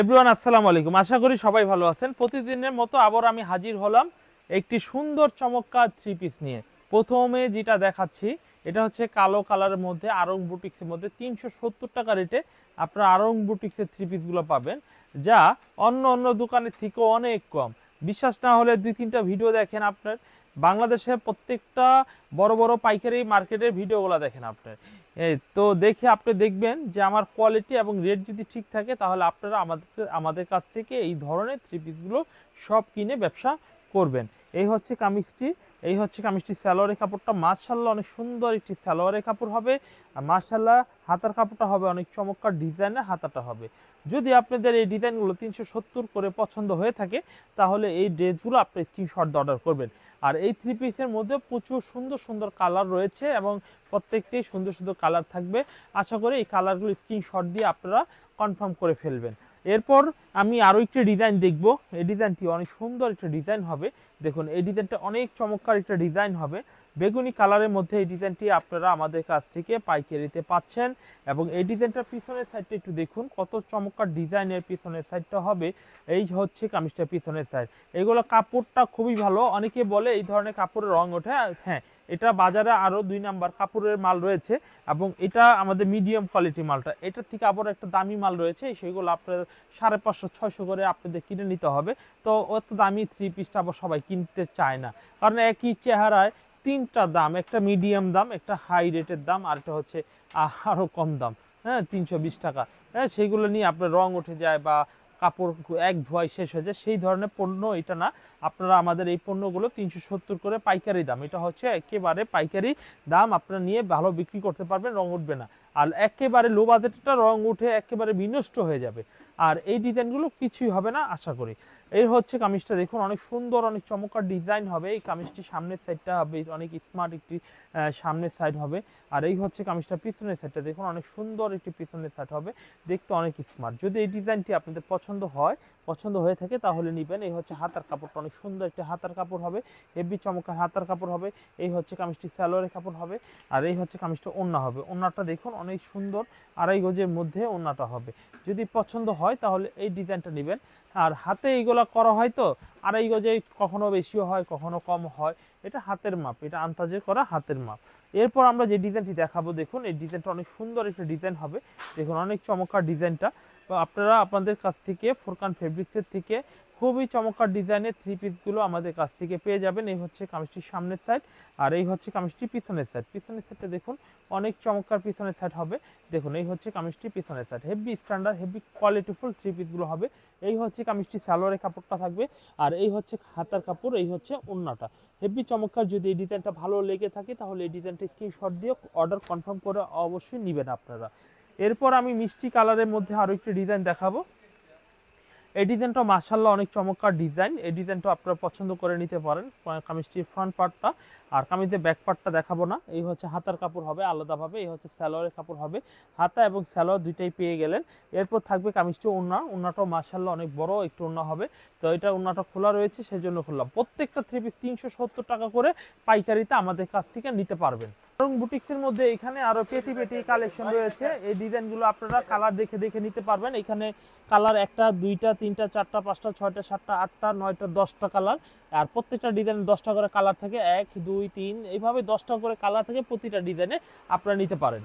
Everyone আসসালামু আলাইকুম। আশা করি সবাই ভালো আছেন। প্রতিদিনের মতো আবার আমি হাজির হলাম একটি সুন্দর চমৎকার থ্রি পিস নিয়ে। প্রথমে যেটা দেখাচ্ছি এটা হচ্ছে কালো কালারের মধ্যে আরং বুটিক্সের মধ্যে ৩৭০ টাকা রেটে আপনারা আরং বুটিক্সের থ্রি পিসগুলো পাবেন, যা অন্য অন্য দোকানের থেকে অনেক কম। বিশ্বাস না হলে ২-৩টা ভিডিও দেখেন। আপনার বাংলাদেশের প্রত্যেকটা বড় বড় পাইকারি মার্কেটের ভিডিওগুলো দেখেন আপনার। তো দেখে আপনি দেখবেন যে আমার কোয়ালিটি এবং রেট যদি ঠিক থাকে তাহলে আপনারা আমাদের কাছ থেকে এই ধরনের থ্রি পিসগুলো সব কিনে ব্যবসা করবেন। এই হচ্ছে কামিজটি, এই হচ্ছে কামিজটির সালোয়ারের কাপড়টা মাশাআল্লাহ অনেক সুন্দর একটি সালোয়ারের কাপড় হবে। আর মাশাআল্লাহ হাতার কাপড়টা হবে অনেক চমৎকার ডিজাইনের হাতাটা হবে। যদি আপনাদের এই ডিজাইনগুলো ৩৭০ করে পছন্দ হয়ে থাকে তাহলে এই ড্রেসগুলো আপনি স্ক্রিনশট দিয়ে অর্ডার করবেন। আর এই থ্রি পিসের মধ্যে প্রচুর সুন্দর সুন্দর কালার রয়েছে এবং প্রত্যেকটি সুন্দর সুন্দর কালার থাকবে। আশা করি এই কালারগুলো স্ক্রিনশট দিয়ে আপনারা কনফার্ম করে ফেলবেন। এরপর আমি আরও একটি ডিজাইন দেখব। এই ডিজাইনটি অনেক সুন্দর একটা ডিজাইন হবে। দেখুন এই ডিজাইনটা অনেক চমৎকার একটা ডিজাইন হবে। বেগুনি কালারের মধ্যে এই ডিজাইনটি আপনারা আমাদের কাছ থেকে পাইকারিতে পাচ্ছেন। এবং এই ডিজাইনটার পিছনের সাইডটা একটু দেখুন কত চমৎকার ডিজাইনের পিছনের সাইডটা হবে। এই হচ্ছে কামিজটার পিছনের সাইড। এগুলো কাপড়টা খুবই ভালো। অনেকে বলে এই ধরনের কাপড়ের রং ওঠে। হ্যাঁ, এটা বাজারে আরও ২ নাম্বার কাপড়ের মাল রয়েছে এবং এটা আমাদের মিডিয়াম কোয়ালিটি মালটা। এটার থেকে আবার একটা দামি মাল রয়েছে, সেগুলো আপনার ৫৫০-৬০০ করে আপনাদের কিনে নিতে হবে। তো অত দামি থ্রি পিসটা আবার সবাই কিনতে চায় না, কারণ একই চেহারায় তিনটা দাম, একটা মিডিয়াম দাম, একটা হাই রেটের দাম, আর একটা হচ্ছে আরও কম দাম। হ্যাঁ, ৩২০ টাকা। হ্যাঁ, সেইগুলো নিয়ে আপনার রং উঠে যায় বা কাপড় এক ধোয়ায় শেষ হয়ে যায়, সেই ধরনের পণ্য এটা না। আপনারা আমাদের এই পণ্যগুলো ৩৭০ করে পাইকারি দাম, এটা হচ্ছে একেবারে পাইকারি দাম। আপনারা নিয়ে ভালো বিক্রি করতে পারবেন, রং উঠবে না। আর একেবারে লো বাজেটটা রং উঠে একেবারে বিনষ্ট হয়ে যাবে। আর এই ডিজাইনগুলো কিছুই হবে না আশা করি। এই হচ্ছে কামিজটা দেখুন অনেক সুন্দর অনেক চমৎকার ডিজাইন হবে। এই কামিজটি সামনের সাইডটা হবে অনেক স্মার্ট একটি সামনের সাইড হবে। আর এই হচ্ছে কামিজটা পিছনের সাইডটা দেখুন অনেক সুন্দর একটি পিছনের সাইড হবে, দেখতে অনেক স্মার্ট। যদি এই ডিজাইনটি আপনাদের পছন্দ হয়ে থাকে তাহলে নেবেন। এই হচ্ছে হাতার কাপড়টা অনেক সুন্দর একটি হাতার কাপড় হবে, হেভি চমৎকার হাতার কাপড় হবে। এই হচ্ছে কামিজটি সালোয়ারের কাপড় হবে। আর এই হচ্ছে কামিজটা ওড়না হবে। ওড়নাটা দেখুন অনেক সুন্দর, ২.৫ গজের মধ্যে ওড়নাটা হবে। যদি পছন্দ হয় তাহলে এই ডিজাইনটা নেবেন। আর হাতে এইগুলা করা হয় তো ২.৫ গজে কখনো বেশিও হয় কখনো কম হয়, এটা হাতের মাপ, এটা আন্দাজে করা হাতের মাপ। এরপর আমরা যে ডিজাইনটি দেখাবো দেখুন এই ডিজাইনটা অনেক সুন্দর একটা ডিজাইন হবে। দেখুন অনেক চমৎকার ডিজাইনটা। তো আপনারা আপনাদের কাছ থেকে ফোরকান ফেব্রিক্সের থেকে খুবই চমৎকার ডিজাইনের থ্রি পিসগুলো আমাদের কাছ থেকে পেয়ে যাবেন। এই হচ্ছে কামিজটির সামনের সাইড আর এই হচ্ছে কামিজটির পিছনের সাইড। পিছনের সাইডটা দেখুন অনেক চমৎকার পিছনের সাইড হবে। দেখুন এই হচ্ছে কামিজটি পিছনের সাইড, হেভি স্ট্যান্ডার্ড হেভি কোয়ালিটিফুল থ্রি পিসগুলো হবে। এই হচ্ছে কামিজটি সালোয়ারের কাপড়টা থাকবে। আর এই হচ্ছে হাতার কাপড়, এই হচ্ছে ওড়নাটা হেভি চমৎকার। যদি এই ডিজাইনটা ভালো লেগে থাকে তাহলে এই ডিজাইনটা স্ক্রিনশট দিয়ে অর্ডার কনফার্ম করে অবশ্যই নেবেন আপনারা। এরপর আমি মিষ্টি কালারের মধ্যে আরও একটি ডিজাইন দেখাবো। এই ডিজাইনটা মাশাআল্লাহ অনেক চমৎকার ডিজাইন। এই ডিজাইনটা আপনারা পছন্দ করে নিতে পারেন। কামিজটির ফ্রন্ট পার্টটা আর কামিজের ব্যাক পার্টটা দেখাবো না। এই হচ্ছে হাতার কাপড় হবে আলাদাভাবে, এই হচ্ছে সালোয়ারের কাপড় হবে। হাতা এবং সালোয়ার দুইটাই পেয়ে গেলেন। এরপর থাকবে কামিজটি ওড়না। ওড়নাটাও মাশাআল্লাহ অনেক বড় একটু ওড়না হবে। তো এটা ওড়নাটা খোলা রয়েছে সেজন্য খুললাম। প্রত্যেকটা থ্রি পিস ৩৭০ টাকা করে পাইকারিতে আমাদের কাছ থেকে নিতে পারবেন। এবং বুটিক্সের মধ্যে এখানে আরো পেটি পেটি কালেকশন রয়েছে। এই ডিজাইনগুলো আপনারা কালার দেখে দেখে নিতে পারবেন। এখানে কালার ১টা ২টা ৩টা ৪টা ৫টা ৬টা ৭টা ৮টা ৯টা ১০টা কালার। আর প্রত্যেকটা ডিজাইনে ১০টা করে কালার থাকে, ১ ২ ৩ এইভাবে 10টা করে কালার থাকে প্রতিটা ডিজাইনে, আপনারা নিতে পারেন।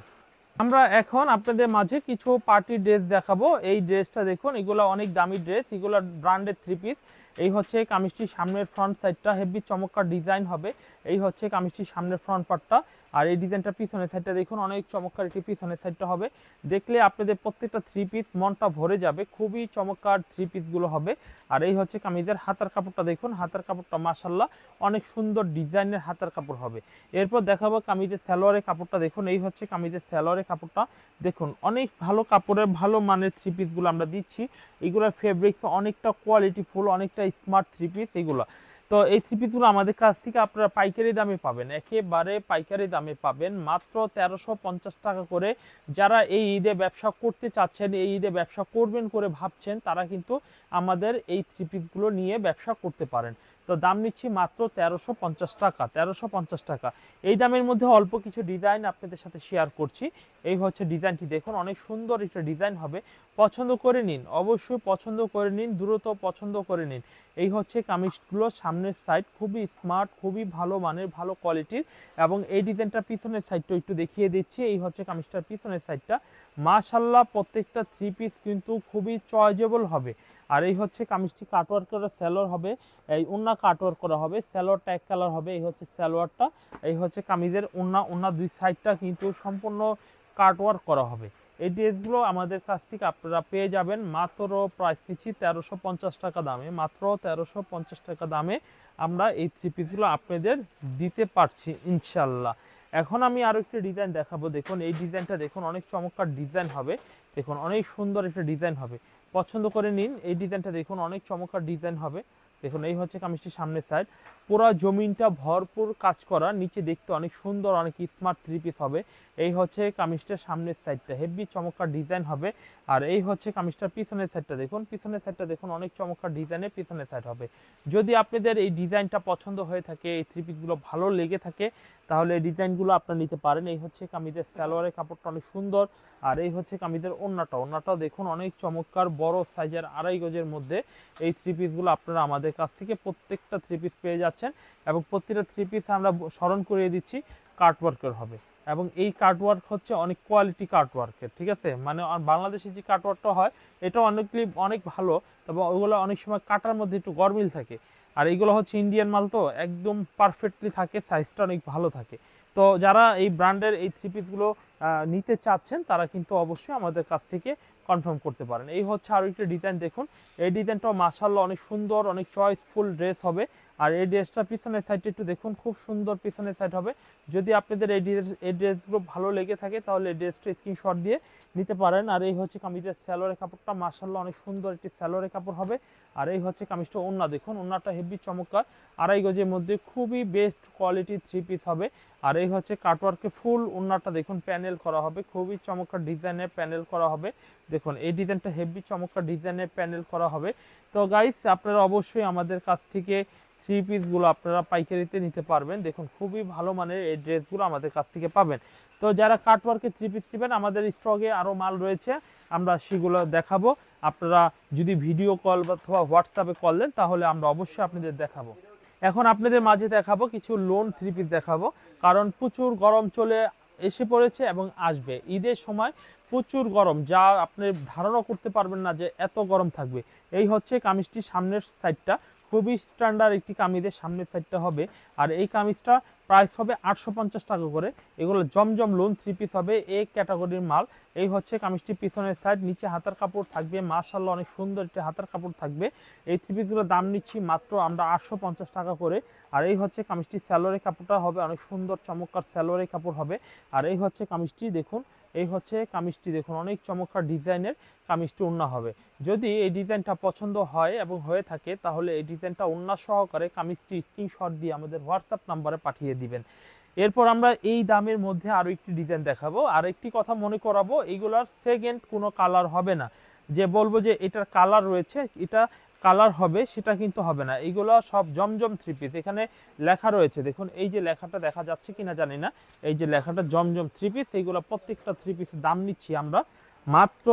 আমরা এখন আপনাদের মাঝে কিছু পার্টি ড্রেস দেখাবো। এই ড্রেসটা দেখুন, এগুলো অনেক দামি ড্রেস, এগুলো ব্র্যান্ডেড থ্রি পিস। এই হচ্ছে কামিজটির সামনের ফ্রন্ট সাইডটা হেভি চমৎকার ডিজাইন হবে। এই হচ্ছে কামিজটির সামনের ফ্রন্ট পার্টটা। আর এই ডিজাইনটা পিছনের সাইডটা দেখুন অনেক চমৎকার একটি পিছনের সাইডটা হবে। দেখলে আপনাদের প্রত্যেকটা থ্রি পিস মনটা ভরে যাবে, খুবই চমৎকার থ্রি পিসগুলো হবে। আর এই হচ্ছে কামিজের হাতার কাপড়টা দেখুন, হাতার কাপড়টা মাশাআল্লাহ অনেক সুন্দর ডিজাইনের হাতার কাপড় হবে। এরপর দেখাবো কামিজের সালোয়ারের কাপড়টা দেখুন। এই হচ্ছে কামিজের সালোয়ারের কাপড়টা দেখুন অনেক ভালো কাপড়ের ভালো মানের থ্রি পিসগুলো আমরা দিচ্ছি। এগুলোর ফেব্রিক্স অনেকটা কোয়ালিটিফুল, অনেকটা স্মার্ট থ্রি পিস এগুলো। তো এই থ্রি পিসগুলো আমাদের কাছ থেকে আপনারা পাইকারি দামে পাবেন, একেবারে পাইকারি দামে পাবেন মাত্র ১৩৫০ টাকা করে। যারা এই ঈদে ব্যবসা করতে চাচ্ছেন, এই ঈদে ব্যবসা করবেন করে ভাবছেন, তারা কিন্তু আমাদের এই থ্রি পিসগুলো নিয়ে ব্যবসা করতে পারেন। তো দাম নিচ্ছি মাত্র 1350 টাকা, 1350 টাকা। এই দামের মধ্যে অল্প কিছু ডিজাইন আপনাদের সাথে শেয়ার করছি। এই হচ্ছে ডিজাইনটি, দেখুন অনেক সুন্দর একটা ডিজাইন হবে, পছন্দ করে নিন, অবশ্যই পছন্দ করে নিন, দ্রুত পছন্দ করে নিন। এই হচ্ছে কামিজগুলো সামনের সাইড, খুবই স্মার্ট, খুবই ভালো মানের, ভালো কোয়ালিটির। এবং এই ডিজাইনটার পিছনের সাইডটা একটু দেখিয়ে দিচ্ছি। এই হচ্ছে কামিজটার পিছনের সাইডটা, মাশাআল্লাহ প্রত্যেকটা থ্রি পিস কিন্তু খুবই চয়েজেবল হবে। আর এই হচ্ছে কামিজটি কাটওয়ার্ক করা সালোয়ার হবে, এই ওন্না কাটওয়ার্ক করা হবে, সালোয়ারটা এক কালার হবে। এই হচ্ছে সালোয়ারটা, এই হচ্ছে কামিজের ওন্না দুই সাইডটা কিন্তু সম্পূর্ণ কাটওয়ার্ক করা হবে। এই ড্রেসগুলো আমাদের কাছ থেকে আপনারা পেয়ে যাবেন মাত্র প্রাইস দিচ্ছি 1350 টাকা দামে, মাত্র 1350 টাকা দামে আমরা এই থ্রি পিসগুলো আপনাদের দিতে পারছি ইনশাল্লাহ। এখন আমি আরো একটা ডিজাইন দেখাবো। দেখুন এই ডিজাইনটা দেখুন, অনেক চমৎকার ডিজাইন হবে, দেখুন অনেক সুন্দর একটা ডিজাইন হবে, পছন্দ করে নিন। এই ডিজাইনটা দেখুন অনেক চমৎকার ডিজাইন হবে। দেখুন এই হচ্ছে কামিজটির সামনের সাইড, পুরো জমিনটা ভরপুর কাজ করা, নিচে দেখতে অনেক সুন্দর, অনেক স্মার্ট থ্রি পিস হবে। এই হচ্ছে কামিজটার সামনের সাইডটা, হেভি চমৎকার ডিজাইন হবে। আর এই হচ্ছে কামিজটার পিছনের সাইডটা দেখুন, পিছনের সাইডটা দেখুন অনেক চমৎকার ডিজাইনের পিছনের সাইড হবে। যদি আপনাদের এই ডিজাইনটা পছন্দ হয়ে থাকে, এই থ্রি পিসগুলো ভালো লেগে থাকে, তাহলে এই ডিজাইনগুলো আপনারা নিতে পারেন। এই হচ্ছে কামিজের সালোয়ারের কাপড়টা অনেক সুন্দর। আর এই হচ্ছে কামিজের ওন্নাটাও দেখুন অনেক চমৎকার, বড় সাইজের, 2.5 গজের মধ্যে এই থ্রি পিসগুলো আপনারা আমাদের কাছ থেকে প্রত্যেকটা থ্রি পিস পেয়ে যাচ্ছেন। এবং প্রত্যেকটা থ্রি পিস আমরা স্মরণ করিয়ে দিচ্ছি কাটওয়ার্কের হবে। এবং এই কাটওয়ার্ক হচ্ছে অনেক কোয়ালিটি কাটওয়ার্কের, ঠিক আছে, মানে বাংলাদেশে যে কাটওয়ার্কটা হয় এটা অনেক ভালো, তবে ওইগুলো অনেক সময় কাটার মধ্যে একটু গরমিল থাকে। আর এইগুলো হচ্ছে ইন্ডিয়ান মাল, তো একদম পারফেক্টলি থাকে, সাইজটা অনেক ভালো থাকে। তো যারা এই ব্র্যান্ডের এই থ্রি পিসগুলো নিতে চাচ্ছেন তারা কিন্তু অবশ্যই আমাদের কাছ থেকে কনফার্ম করতে পারেন। এই হচ্ছে আরও একটা ডিজাইন দেখুন, এই ডিজাইনটাও মাশাআল্লাহ অনেক সুন্দর, অনেক চয়েসফুল ড্রেস হবে। আর এই ড্রেসটা পিছনের সাইডটা একটু দেখুন, খুব সুন্দর পিছনের সাইড হবে। যদি আপনাদের এই ড্রেসগুলো ভালো লেগে থাকে তাহলে এই ড্রেসটা স্ক্রিনশট দিয়ে নিতে পারেন। আর এই হচ্ছে কামিজের সালোয়ারের কাপড়টা, মাশাআল্লাহ অনেক সুন্দর একটি সালোয়ারের কাপড় হবে। আর এই হচ্ছে কামিজটা ওন্না, দেখুন ওন্নাটা হেভি চমৎকার, 2.5 গজের মধ্যে খুবই বেস্ট কোয়ালিটি থ্রি পিস হবে। আর এই হচ্ছে কাটওয়ার্কে ফুল ওন্নাটা দেখুন প্যানেল করা হবে, খুবই চমৎকার ডিজাইনের প্যানেল করা হবে। দেখুন এই ডিজাইনটা হেভি চমৎকার ডিজাইনের প্যানেল করা হবে। তো গাইস আপনারা অবশ্যই আমাদের কাছ থেকে থ্রি পিসগুলো আপনারা পাইকারিতে নিতে পারবেন। দেখুন খুবই ভালো মানের এই ড্রেসগুলো আমাদের কাছ থেকে পাবেন। তো যারা কাটওয়ার্কে থ্রি পিস নেবেন, আমাদের স্টকে আরও মাল রয়েছে, আমরা সেগুলো দেখাবো। আপনারা যদি ভিডিও কল অথবা হোয়াটসঅ্যাপে কল দেন তাহলে আমরা অবশ্যই আপনাদের দেখাবো। এখন আপনাদের মাঝে দেখাবো কিছু লোন থ্রি পিস দেখাবো, কারণ প্রচুর গরম চলে এসে পড়েছে এবং আসবে। ঈদের সময় প্রচুর গরম, যা আপনি ধারণা করতে পারবেন না যে এত গরম থাকবে। এই হচ্ছে কামিজটির সামনের সাইডটা, খুবই স্ট্যান্ডার্ড একটি কামিজের সামনের সাইডটা হবে। আর এই কামিজটা প্রাইস হবে 850 টাকা করে। এগুলো জমজম লোন থ্রি পিস হবে, এই ক্যাটাগরির মাল। এই হচ্ছে কামিজটি পিছনের সাইড, নিচে হাতার কাপড় থাকবে, মাশাআল্লাহ অনেক সুন্দর একটি হাতার কাপড় থাকবে। এই থ্রি পিসগুলোর দাম নিচ্ছি মাত্র আমরা 850 টাকা করে। আর এই হচ্ছে কামিজটি সালোয়ারের কাপড়টা হবে অনেক সুন্দর চমৎকার সালোয়ারের কাপড় হবে। আর এই হচ্ছে কামিজটি দেখুন, এই হচ্ছে কামিজটি দেখুন অনেক চমৎকার ডিজাইনের কামিজটি ওন্না হবে। যদি এই ডিজাইনটা পছন্দ হয় এবং হয়ে থাকে তাহলে এই ডিজাইনটা ওন্না সহকারে কামিজটি স্ক্রিনশট দিয়ে আমাদের হোয়াটসঅ্যাপ নাম্বারে পাঠিয়ে দিবেন। এরপর আমরা এই দামের মধ্যে আরও একটি ডিজাইন দেখাবো। আর একটি কথা মনে করাবো, এইগুলার সেকেন্ড কোনো কালার হবে না, যে বলবো যে এটার কালার রয়েছে এটা কালার হবে, সেটা কিন্তু হবে না। এইগুলো সব জমজম থ্রি পিস, এখানে লেখা রয়েছে দেখুন, এই যে লেখাটা দেখা যাচ্ছে কিনা জানি না, এই যে লেখাটা জমজম থ্রি পিস। এইগুলো প্রত্যেকটা থ্রি পিসের দাম নিচ্ছি আমরা মাত্র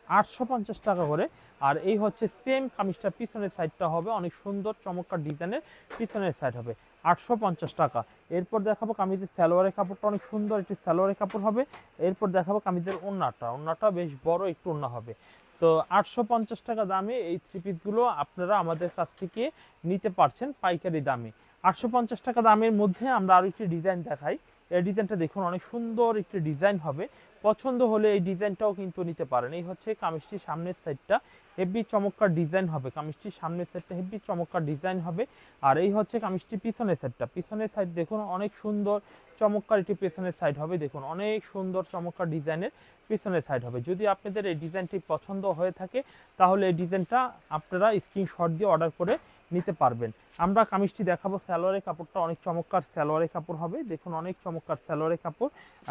850 টাকা করে। আর এই হচ্ছে সেম কামিজটা পিছনের সাইডটা হবে অনেক সুন্দর চমৎকার ডিজাইনের, পিছনের সাইড হবে 850 টাকা। এরপর দেখাবো কামিজের সালোয়ারের কাপড়টা, অনেক সুন্দর একটি সালোয়ারের কাপড় হবে। এরপর দেখাবো কামিজের ওন্নাটা বেশ বড় একটু ওন্না হবে। তো 850 টাকা দামে এই থ্রি পিসগুলো আপনারা আমাদের কাছ থেকে নিতে পারছেন পাইকারি দামে। 850 টাকা দামের মধ্যে আমরা আরও একটি ডিজাইন দেখাই। এই ডিজাইনটা দেখুন অনেক সুন্দর একটি ডিজাইন হবে, পছন্দ হলে এই ডিজাইনটাও কিন্তু নিতে পারেন। এই হচ্ছে কামিজটির সামনের সাইডটা, হেভি চমৎকার ডিজাইন হবে, কামিজটির সামনের সাইডটা হেভি চমৎকার ডিজাইন হবে। আর এই হচ্ছে কামিজটির পিছনের সাইডটা, পিছনের সাইড দেখুন অনেক সুন্দর চমৎকার একটি পিছনের সাইড হবে। দেখুন অনেক সুন্দর চমৎকার ডিজাইনের পিছনের সাইড হবে। যদি আপনাদের এই ডিজাইনটি পছন্দ হয়ে থাকে তাহলে এই ডিজাইনটা আপনারা স্ক্রিনশট দিয়ে অর্ডার করে নিতে পারবেন। আমরা কামিজটি দেখাবো সালোয়ারের কাপড়টা অনেক চমৎকার সালোয়ারের কাপড় হবে, দেখুন অনেক চমৎকার সালোয়ারের কাপড়,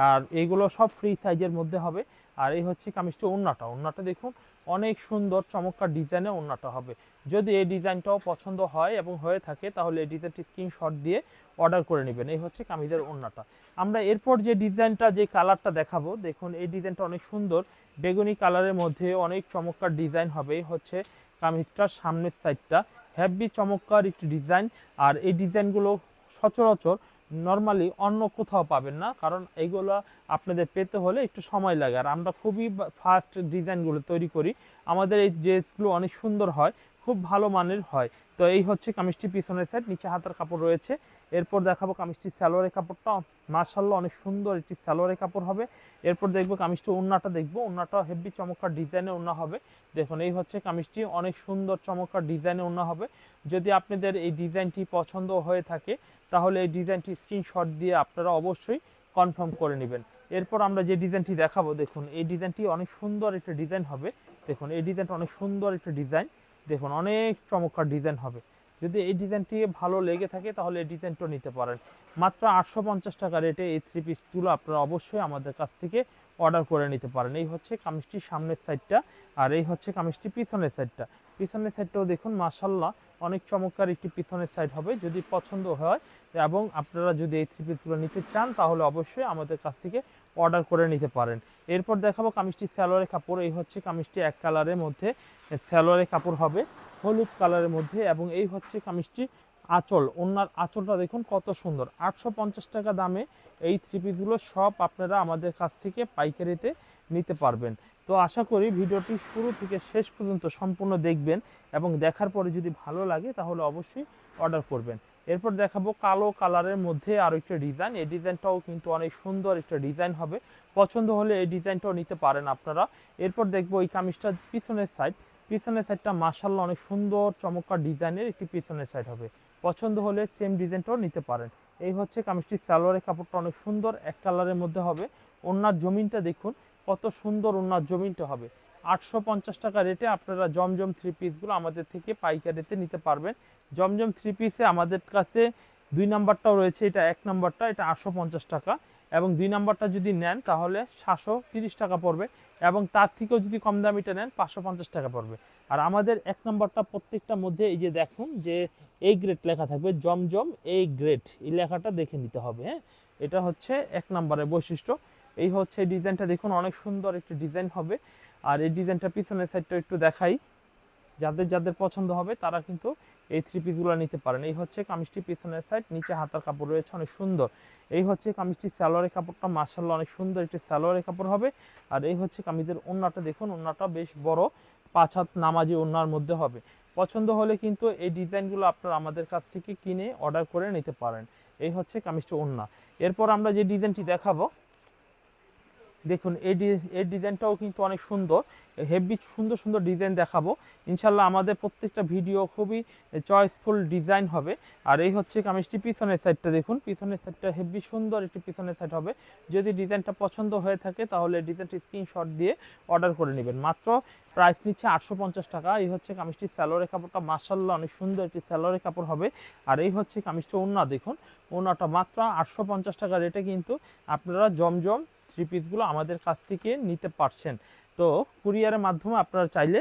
আর এইগুলো সব ফ্রি সাইজের মধ্যে হবে। আর এই হচ্ছে কামিজটি ওড়নাটা দেখুন অনেক সুন্দর চমৎকার ডিজাইনে ওড়নাটা হবে। যদি এই ডিজাইনটাও পছন্দ হয় এবং হয়ে থাকে তাহলে এই ডিজাইনটি স্ক্রিনশট দিয়ে অর্ডার করে নেবেন। এই হচ্ছে কামিজের ওড়নাটা। আমরা এরপর যে ডিজাইনটা যে কালারটা দেখাবো, দেখুন এই ডিজাইনটা অনেক সুন্দর বেগুনি কালারের মধ্যে অনেক চমৎকার ডিজাইন হবে। এই হচ্ছে কামিজটার সামনের সাইডটা হেভি চমৎকার একটি ডিজাইন। আর এই ডিজাইনগুলো সচরাচর নর্মালি অন্য কোথাও পাবেন না, কারণ এইগুলো আপনাদের পেতে হলে একটু সময় লাগে। আর আমরা খুবই ফাস্ট ডিজাইনগুলো তৈরি করি, আমাদের এই ড্রেসগুলো অনেক সুন্দর হয়, খুব ভালো মানের হয়। তো এই হচ্ছে কামিজটি পিছনের সাইড, নিচে হাতার কাপড় রয়েছে। এরপর দেখাবো কামিজটি সালোয়ারের কাপড়টা, মাশাআল্লাহ অনেক সুন্দর একটি সালোয়ারের কাপড় হবে। এরপর দেখবো কামিজটি ওড়নাটা, দেখবো ওড়নাটা হেভি চমৎকার ডিজাইনের ওড়না হবে। দেখুন এই হচ্ছে কামিজটি অনেক সুন্দর চমৎকার ডিজাইনের ওড়না হবে। যদি আপনাদের এই ডিজাইনটি পছন্দ হয়ে থাকে তাহলে এই ডিজাইনটি স্ক্রিনশট দিয়ে আপনারা অবশ্যই কনফার্ম করে নেবেন। এরপর আমরা যে ডিজাইনটি দেখাবো, দেখুন এই ডিজাইনটি অনেক সুন্দর একটা ডিজাইন হবে। দেখুন এই ডিজাইনটা অনেক সুন্দর একটা ডিজাইন, দেখুন অনেক চমৎকার ডিজাইন হবে। যদি এই ডিজাইনটি ভালো লেগে থাকে তাহলে এই ডিজাইনটা নিতে পারেন। মাত্র 850 টাকা রেটে এই থ্রি পিসগুলো আপনারা অবশ্যই আমাদের কাছ থেকে অর্ডার করে নিতে পারেন। এই হচ্ছে কামিজটির সামনের সাইডটা, আর এই হচ্ছে কামিজটি পিছনের সাইডটা। পিছনের সাইডটাও দেখুন মাশাআল্লাহ অনেক চমৎকার একটি পিছনের সাইড হবে। যদি পছন্দ হয় এবং আপনারা যদি এই থ্রি পিসগুলো নিতে চান তাহলে অবশ্যই আমাদের কাছ থেকে অর্ডার করে নিতে পারেন। এরপর দেখাবো কামিজটি সালোয়ারের কাপড়। এই হচ্ছে কামিজটি এক কালারের মধ্যে সালোয়ারের কাপড় হবে, হলুদ কালারের মধ্যে। এবং এই হচ্ছে কামিজটি আঁচল, ওনার আঁচলটা দেখুন কত সুন্দর। 850 টাকা দামে এই থ্রি পিসগুলো সব আপনারা আমাদের কাছ থেকে পাইকারিতে নিতে পারবেন। তো আশা করি ভিডিওটি শুরু থেকে শেষ পর্যন্ত সম্পূর্ণ দেখবেন এবং দেখার পরে যদি ভালো লাগে তাহলে অবশ্যই অর্ডার করবেন। এরপর দেখাবো কালো কালারের মধ্যে আরও একটা ডিজাইন। এই ডিজাইনটাও কিন্তু অনেক সুন্দর একটা ডিজাইন হবে, পছন্দ হলে এই ডিজাইনটাও নিতে পারেন আপনারা। এরপর দেখবো এই কামিজটার পিছনের সাইড, পিছনের সাইডটা মাশাআল্লাহ অনেক সুন্দর চমৎকার ডিজাইনের একটি পিছনের সাইড হবে, পছন্দ হলে সেম ডিজাইনটাও নিতে পারেন। এই হচ্ছে কামিজটির সালোয়ারের কাপড়টা অনেক সুন্দর এক কালারের মধ্যে হবে। ওড়নার জমিনটা দেখুন কত সুন্দর ওড়নার জমিনটা হবে। 850 টাকা রেটে আপনারা জমজম থ্রি পিসগুলো আমাদের থেকে পাইকারিতে নিতে পারবেন। জমজম থ্রি পিসে আমাদের কাছে 2 নাম্বারটাও রয়েছে, এটা 1 নাম্বারটা, এটা 850 টাকা, এবং 2 নাম্বারটা যদি নেন তাহলে 730 টাকা পড়বে, এবং তার থেকেও যদি কম দামিটা নেন 550 টাকা পড়বে। আর আমাদের 1 নাম্বারটা প্রত্যেকটার মধ্যে এই যে দেখুন যে এই গ্রেড লেখা থাকবে, জমজম এই গ্রেড, এই লেখাটা দেখে নিতে হবে। হ্যাঁ, এটা হচ্ছে 1 নাম্বারের বৈশিষ্ট্য। এই হচ্ছে ডিজাইনটা দেখুন অনেক সুন্দর একটি ডিজাইন হবে। আর এই ডিজাইনটা পিছনের সাইডটা একটু দেখাই, যাদের যাদের পছন্দ হবে তারা কিন্তু এই থ্রি পিসগুলো নিতে পারেন। এই হচ্ছে কামিজটি পিছনের সাইড, নিচে হাতার কাপড় রয়েছে অনেক সুন্দর। এই হচ্ছে কামিজটি সালোয়ারের কাপড়টা মাশাআল্লাহ অনেক সুন্দর একটি সালোয়ারের কাপড় হবে। আর এই হচ্ছে কামিজের ওড়নাটা দেখুন, ওড়নাটা বেশ বড়, 5 হাত নামাজি ওড়নার মধ্যে হবে। পছন্দ হলে কিন্তু এই ডিজাইনগুলো আপনারা আমাদের কাছ থেকে কিনে অর্ডার করে নিতে পারেন। এই হচ্ছে কামিজটি ওড়না। এরপর আমরা যে ডিজাইনটি দেখাবো, দেখুন এই ডিজাইনটাও কিন্তু অনেক সুন্দর, হেভি সুন্দর সুন্দর ডিজাইন দেখাবো ইনশাল্লাহ। আমাদের প্রত্যেকটা ভিডিও খুবই চয়েসফুল ডিজাইন হবে। আর এই হচ্ছে কামিজটি পিছনের সাইডটা দেখুন, পিছনের সাইডটা হেভি সুন্দর একটি পিছনের সাইড হবে। যদি ডিজাইনটা পছন্দ হয়ে থাকে তাহলে ডিজাইনটি স্ক্রিনশট দিয়ে অর্ডার করে নেবেন। মাত্র প্রাইস নিচ্ছে 850 টাকা। এই হচ্ছে কামিজটি সালোয়ারের কাপড়টা মাশাআল্লাহ অনেক সুন্দর একটি সালোয়ারের কাপড় হবে। আর এই হচ্ছে কামিজটি ওড়না, দেখুন ওড়নাটা মাত্র 850 টাকা রেটে কিন্তু আপনারা জমজম থ্রি পিসগুলো আমাদের কাছ থেকে নিতে পারছেন। তো কুরিয়ারের মাধ্যমে আপনারা চাইলে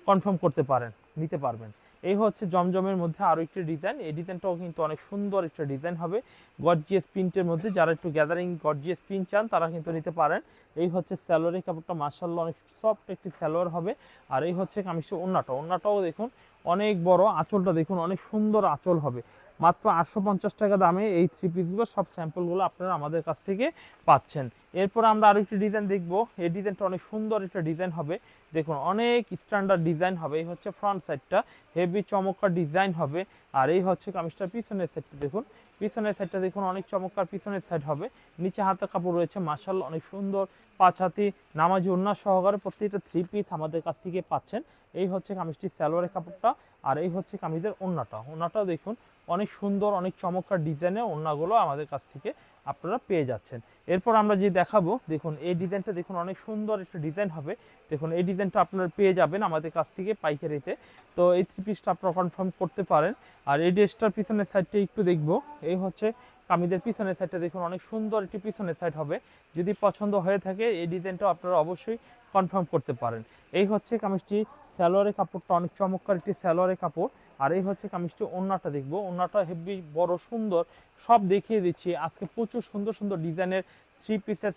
কনফার্ম করতে পারেন, নিতে পারবেন। এই হচ্ছে জমজমের মধ্যে আরও একটি ডিজাইন। এই ডিজাইনটাও কিন্তু অনেক সুন্দর একটা ডিজাইন হবে গর্জিয়াস প্রিন্টের মধ্যে। যারা একটু গ্যাদারিং গর্জিয়াস প্রিন্ট চান তারা কিন্তু নিতে পারেন। এই হচ্ছে সালোয়ারের কাপড়টা মাশাআল্লাহ অনেক সফট একটি সালোয়ার হবে। আর এই হচ্ছে কামিজটা ওড়নাটাও দেখুন অনেক বড়, আঁচলটা দেখুন অনেক সুন্দর আঁচল হবে। মাত্র 850 টাকা দামে এই থ্রি পিসগুলো সব স্যাম্পলগুলো আপনারা আমাদের কাছ থেকে পাচ্ছেন। এরপর আমরা আরও একটি ডিজাইন দেখবো। এই ডিজাইনটা অনেক সুন্দর একটা ডিজাইন হবে, দেখুন অনেক স্ট্যান্ডার্ড ডিজাইন হবে। এই হচ্ছে ফ্রন্ট সাইডটা, হেভি চমৎকার ডিজাইন হবে। আর এই হচ্ছে কামিজটার পিছনের সাইডটা দেখুন, পিছনের সাইডটা দেখুন অনেক চমৎকার পিছনের সাইড হবে। নিচে হাতের কাপড় রয়েছে মাশাআল্লাহ অনেক সুন্দর, 5 হাতি নামাজি ওড়না সহকারে প্রত্যেকটা থ্রি পিস আমাদের কাছ থেকে পাচ্ছেন। এই হচ্ছে কামিজটির সালোয়ারের কাপড়টা। আর এই হচ্ছে কামিজের ওড়নাটাও দেখুন অনেক সুন্দর অনেক চমৎকার ডিজাইনের ওড়নাগুলো আমাদের কাছ থেকে আপনারা পেয়ে যাচ্ছেন। এরপর আমরা যে দেখাবো, দেখুন এই ডিজাইনটা দেখুন অনেক সুন্দর একটা ডিজাইন হবে। দেখুন এই ডিজাইনটা আপনারা পেয়ে যাবেন আমাদের কাছ থেকে পাইকারিতে। তো এই থ্রি পিসটা আপনারা কনফার্ম করতে পারেন। আর এই ড্রেসটার পিছনের সাইডটা একটু দেখবো, এই হচ্ছে কামিজের পিছনের সাইডটা দেখুন অনেক সুন্দর একটি পিছনের সাইড হবে। যদি পছন্দ হয়ে থাকে এই ডিজাইনটাও আপনারা অবশ্যই কনফার্ম করতে পারেন। এই হচ্ছে কামিজটি সালোয়ারের কাপড়টা অনেক চমৎকার একটি সালোয়ারের কাপড়। আর এই হচ্ছে কামিজটি ওড়নাটা দেখবো, ওড়নাটা হেভি বড় সুন্দর, সব দেখিয়ে দিচ্ছি। আজকে প্রচুর সুন্দর সুন্দর ডিজাইনের থ্রি পিসের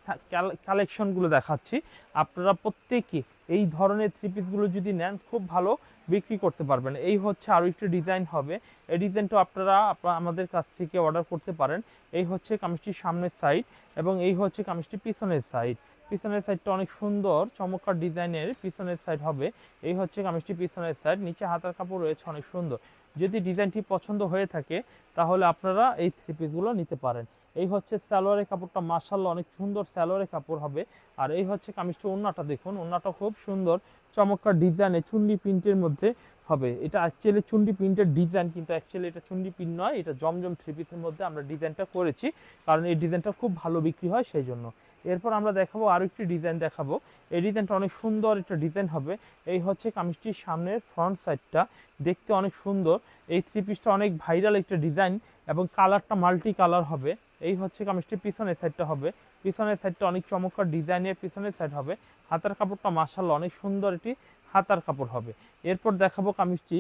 কালেকশনগুলো দেখাচ্ছি। আপনারা প্রত্যেকে এই ধরনের থ্রি পিসগুলো যদি নেন খুব ভালো বিক্রি করতে পারবেন। এই হচ্ছে আরও একটি ডিজাইন হবে, এই ডিজাইনটা আপনারা আমাদের কাছ থেকে অর্ডার করতে পারেন। এই হচ্ছে কামিজটির সামনের সাইড এবং এই হচ্ছে কামিজটির পিছনের সাইড। পিছনের সাইডটা অনেক সুন্দর চমৎকার ডিজাইনের পিছনের সাইড হবে। এই হচ্ছে কামিজটি পিছনের সাইড, নিচে হাতার কাপড় রয়েছে অনেক সুন্দর। যদি ডিজাইনটি পছন্দ হয়ে থাকে তাহলে আপনারা এই থ্রি পিসগুলো নিতে পারেন। এই হচ্ছে সালোয়ারের কাপড়টা, মাশাআল্লাহ অনেক সুন্দর সালোয়ারের কাপড় হবে। আর এই হচ্ছে কামিজটি ওড়নাটা দেখুন, ওড়নাটা খুব সুন্দর চমৎকার ডিজাইনে চুন্ডি প্রিন্টের মধ্যে হবে। এটা অ্যাকচুয়ালি চুন্ডি প্রিন্টের ডিজাইন, কিন্তু অ্যাকচুয়ালি এটা চুন্ডি প্রিন্ট নয়, এটা জমজম থ্রি পিসের মধ্যে আমরা ডিজাইনটা করেছি, কারণ এই ডিজাইনটা খুব ভালো বিক্রি হয় সেই জন্য। এরপর আমরা দেখাবো আরও একটি ডিজাইন দেখাবো। এই ডিজাইনটা অনেক সুন্দর একটা ডিজাইন হবে। এই হচ্ছে কামিজটির সামনের ফ্রন্ট সাইডটা, দেখতে অনেক সুন্দর। এই থ্রি পিসটা অনেক ভাইরাল একটা ডিজাইন এবং কালারটা মাল্টি কালার হবে। এই হচ্ছে কামিজটির পিছনের সাইডটা হবে, পিছনের সাইডটা অনেক চমৎকার ডিজাইনের পিছনের সাইড হবে। হাতার কাপড়টা মাশাআল্লাহ অনেক সুন্দর এটি হাতার কাপড় হবে। এরপর দেখাবো কামিজটি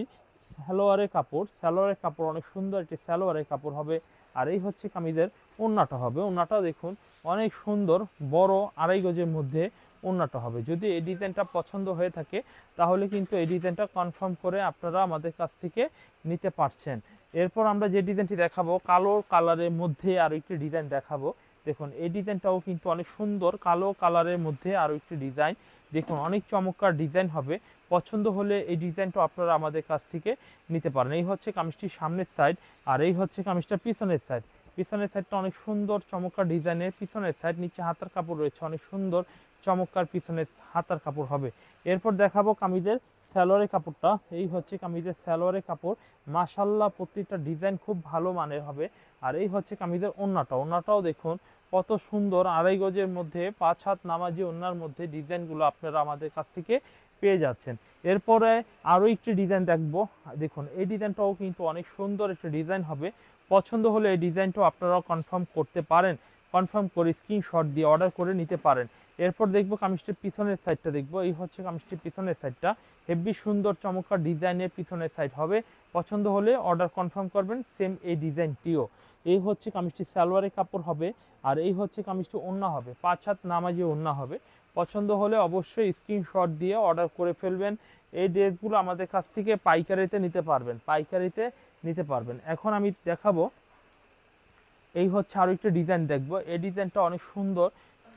সালোয়ারের কাপড়, সালোয়ারের কাপড় অনেক সুন্দর একটি সালোয়ারের কাপড় হবে। আর এই হচ্ছে কামিজের ওড়নাটা হবে, ওড়নাটাও দেখুন অনেক সুন্দর বড় 2.5 গজের মধ্যে ওড়নাটা হবে। যদি এই ডিজাইনটা পছন্দ হয়ে থাকে তাহলে কিন্তু এই ডিজাইনটা কনফার্ম করে আপনারা আমাদের কাছ থেকে নিতে পারছেন। এরপর আমরা যে ডিজাইনটি দেখাবো কালো কালারের মধ্যে আরও একটি ডিজাইন দেখাবো। দেখুন এই ডিজাইনটাও কিন্তু অনেক সুন্দর, কালো কালারের মধ্যে আরও একটি ডিজাইন, দেখুন অনেক চমৎকার ডিজাইন হবে। পছন্দ হলে এই ডিজাইনটা আপনারা আমাদের কাছ থেকে নিতে পারেন। এই হচ্ছে কামিজটির সামনের সাইড আর এই হচ্ছে কামিজটার পিছনের সাইড। পিছনের সাইডটা অনেক সুন্দর চমৎকার ডিজাইনের পিছনের সাইড, নিচে হাতার কাপড় রয়েছে অনেক সুন্দর চমৎকার পিছনের হাতার কাপড় হবে। এরপর দেখাবো কামিজের সালোয়ারের কাপড়টা। এই হচ্ছে কামিজের সালোয়ারের কাপড়, মাশাআল্লাহ প্রত্যেকটা ডিজাইন খুব ভালো মানের হবে। আর এই হচ্ছে কামিজের ওড়নাটা, ওড়নাটাও দেখুন কত সুন্দর 2.5 গজের মধ্যে 5 হাত নামাজি ওড়নার মধ্যে ডিজাইনগুলো আপনারা আমাদের কাছ থেকে পেয়ে যাচ্ছেন। এরপরে আরও একটি ডিজাইন দেখবো, দেখুন এই ডিজাইনটাও কিন্তু অনেক সুন্দর একটা ডিজাইন হবে। পছন্দ হলে এই ডিজাইনটাও আপনারা কনফার্ম করতে পারেন, কনফার্ম করে স্ক্রিনশট দিয়ে অর্ডার করে নিতে পারেন। এরপর দেখবো কামিজটির পিছনের সাইডটা দেখবো। এই হচ্ছে কামিজটির পিছনের সাইডটা, হেভি সুন্দর চমৎকার ডিজাইনের পিছনের সাইড হবে। পছন্দ হলে অর্ডার কনফার্ম করবেন সেম এই ডিজাইনটিও। এই হচ্ছে কামিজটি সালোয়ারের কাপড় হবে আর এই হচ্ছে কামিজটি ওড়না হবে, 5 হাত নামাজি ওড়না হবে। পছন্দ হলে অবশ্যই স্ক্রিনশট দিয়ে অর্ডার করে ফেলবেন। এই ড্রেসগুলো আমাদের কাছ থেকে পাইকারিতে নিতে পারবেন, পাইকারিতে নিতে পারবেন। এখন আমি দেখাবো, এই হচ্ছে আরও একটি ডিজাইন দেখবো। এই ডিজাইনটা অনেক সুন্দর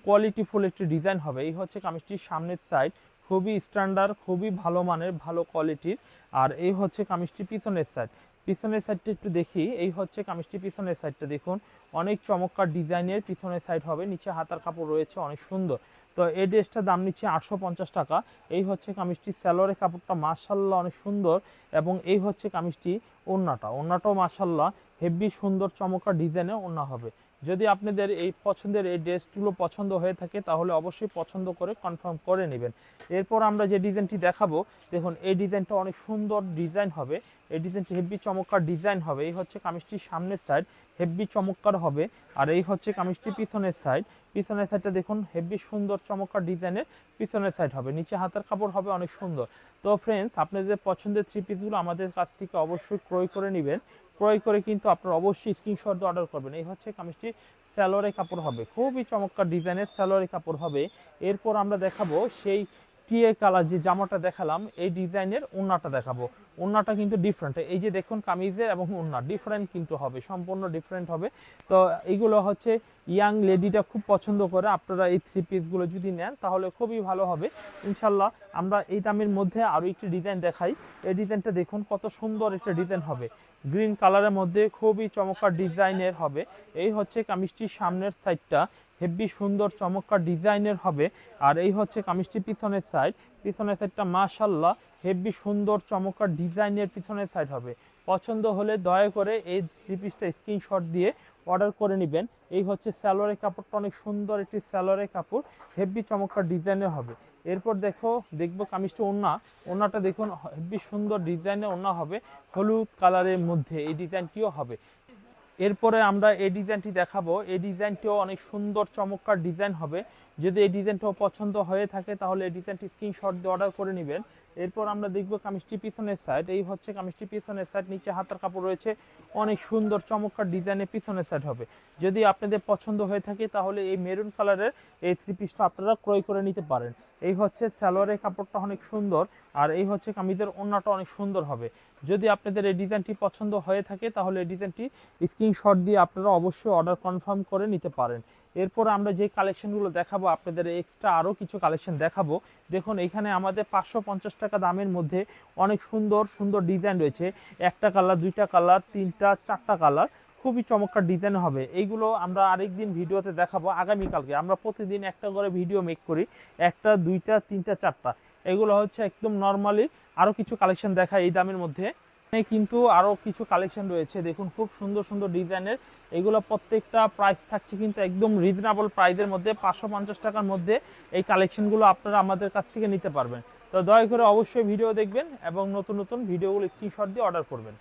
কোয়ালিটিফুল একটি ডিজাইন হবে। এই হচ্ছে কামিজটির সামনের সাইড, খুবই স্ট্যান্ডার্ড খুবই ভালো মানের ভালো কোয়ালিটির। আর এই হচ্ছে কামিজটি পিছনের সাইড, পিছনের সাইডটা একটু দেখি। এই হচ্ছে কামিজটি পিছনের সাইডটা দেখুন অনেক চমৎকার ডিজাইনের পিছনের সাইড হবে, নিচে হাতার কাপড় রয়েছে অনেক সুন্দর। তো এই ড্রেসটার দাম নিচ্ছে 850 টাকা। এই হচ্ছে কামিজটি সালোয়ারের কাপড়টা মাশাআল্লাহ অনেক সুন্দর এবং এই হচ্ছে কামিজটি ওড়নাটা, ওড়নাটাও মাশাআল্লাহ হেভি সুন্দর চমৎকার ডিজাইনের ওড়না হবে। যদি আপনাদের এই পছন্দের এই ড্রেসগুলো পছন্দ হয়ে থাকে তাহলে অবশ্যই পছন্দ করে কনফার্ম করে নেবেন। এরপর আমরা যে ডিজাইনটি দেখাবো, দেখুন এই ডিজাইনটা অনেক সুন্দর ডিজাইন হবে। এই ডিজাইনটি হেভি চমৎকার ডিজাইন হবে। এই হচ্ছে কামিজটির সামনের সাইড, হেভি চমৎকার হবে। আর এই হচ্ছে কামিজটির পিছনের সাইড, পিছনের সাইডটা দেখুন হেভি সুন্দর চমৎকার ডিজাইনের পিছনের সাইড হবে, নিচে হাতার কাপড় হবে অনেক সুন্দর। তো ফ্রেন্ডস, আপনাদের পছন্দের থ্রি পিসগুলো আমাদের কাছ থেকে অবশ্যই ক্রয় করে নেবেন। ক্রয় করে কিন্তু আপনারা অবশ্যই স্ক্রিনশট দিয়ে অর্ডার করবেন। এই হচ্ছে কামিজটি সালোয়ারের কাপড় হবে, খুবই চমৎকার ডিজাইনের সালোয়ারের কাপড় হবে। এরপর আমরা দেখাবো সেই টিয়ে কালার যে জামাটা দেখালাম এই ডিজাইনের ওড়নাটা দেখাবো। ওড়নাটা কিন্তু ডিফারেন্ট, এই যে দেখুন কামিজের এবং ওড়না ডিফারেন্ট কিন্তু হবে, সম্পূর্ণ ডিফারেন্ট হবে। তো এইগুলো হচ্ছে ইয়াং লেডিটা খুব পছন্দ করে। আপনারা এই থ্রি পিসগুলো যদি নেন তাহলে খুবই ভালো হবে ইনশাল্লাহ। আমরা এই দামের মধ্যে আরও একটি ডিজাইন দেখাই। এই ডিজাইনটা দেখুন কত সুন্দর একটা ডিজাইন হবে, গ্রিন কালারের মধ্যে খুবই চমৎকার ডিজাইনের হবে। এই হচ্ছে কামিজটির সামনের সাইডটা, হেভি সুন্দর চমৎকার ডিজাইনের হবে। আর এই হচ্ছে কামিজটি পিছনের সাইডটা মাশাআল্লাহ হেভি সুন্দর চমৎকার ডিজাইনের পিছনের সাইড হবে। পছন্দ হলে দয়া করে এই থ্রি পিসটা স্ক্রিনশট দিয়ে অর্ডার করে নেবেন। এই হচ্ছে সালোয়ারের কাপড়টা, অনেক সুন্দর একটি সালোয়ারের কাপড়, হেভি চমৎকার ডিজাইনের হবে। এরপর দেখবো কামিজটা ওন্নাটা দেখুন, হেভি সুন্দর ডিজাইনের ওন্না হবে, হলুদ কালারের মধ্যে এই ডিজাইনটিও হবে। এরপরে আমরা এই ডিজাইনটি দেখাবো, এই ডিজাইনটিও অনেক সুন্দর চমৎকার ডিজাইন হবে। যদি এই ডিজাইনটাও পছন্দ হয়ে থাকে তাহলে এই ডিজাইনটি স্ক্রিনশট দিয়ে অর্ডার করে নেবেন। এরপর আমরা দেখব কামিজটি পিছনের সাইড। এই হচ্ছে কামিজটি পিছনের সাইড, নিচে হাতার কাপড় রয়েছে, অনেক সুন্দর চমৎকার ডিজাইনের পিছনের সাইড হবে। যদি আপনাদের পছন্দ হয়ে থাকে তাহলে এই মেরুন কালারের এই থ্রি পিসটা আপনারা ক্রয় করে নিতে পারেন। এই হচ্ছে সালোয়ারের কাপড়টা অনেক সুন্দর, আর এই হচ্ছে কামিজের ওন্নাটা অনেক সুন্দর হবে। যদি আপনাদের এই ডিজাইনটি পছন্দ হয়ে থাকে তাহলে এই ডিজাইনটি স্ক্রিনশট দিয়ে আপনারা অবশ্যই অর্ডার কনফার্ম করে নিতে পারেন। এরপর আমরা যে কালেকশনগুলো দেখাবো আপনাদের এক্সট্রা আরও কিছু কালেকশন দেখাবো। দেখুন এখানে আমাদের 550 টাকা দামের মধ্যে অনেক সুন্দর সুন্দর ডিজাইন রয়েছে। একটা কালার, দুইটা কালার, তিনটা, চারটা কালার, খুবই চমৎকার ডিজাইন হবে। এইগুলো আমরা আরেকদিন ভিডিওতে দেখাবো আগামীকালকে। আমরা প্রতিদিন একটা করে ভিডিও মেক করি, একটা, দুইটা, তিনটা, চারটা। এগুলো হচ্ছে একদম নর্মালি। আরও কিছু কালেকশন দেখায় এই দামের মধ্যে, কিন্তু আরও কিছু কালেকশন রয়েছে। দেখুন খুব সুন্দর সুন্দর ডিজাইনের, এগুলো প্রত্যেকটা প্রাইস থাকছে কিন্তু একদম রিজনেবল প্রাইসের মধ্যে, 550 টাকার মধ্যে এই কালেকশনগুলো আপনারা আমাদের কাছ থেকে নিতে পারবেন। তো দয়া করে অবশ্যই ভিডিও দেখবেন এবং নতুন নতুন ভিডিওগুলো স্ক্রিনশট দিয়ে অর্ডার করবেন।